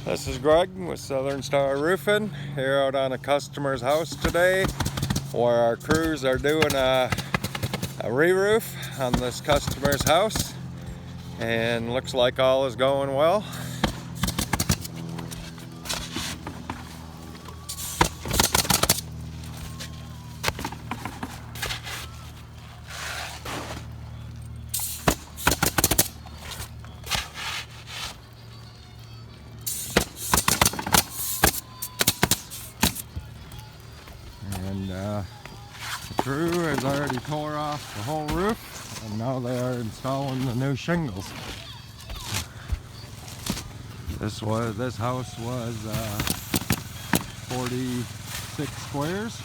This is Greg with Southern Star Roofing here out on a customer's house today, where our crews are doing a re-roof on this customer's house, and looks like all is going well. And the crew has already tore off the whole roof, and now they are installing the new shingles. This house was 46 squares.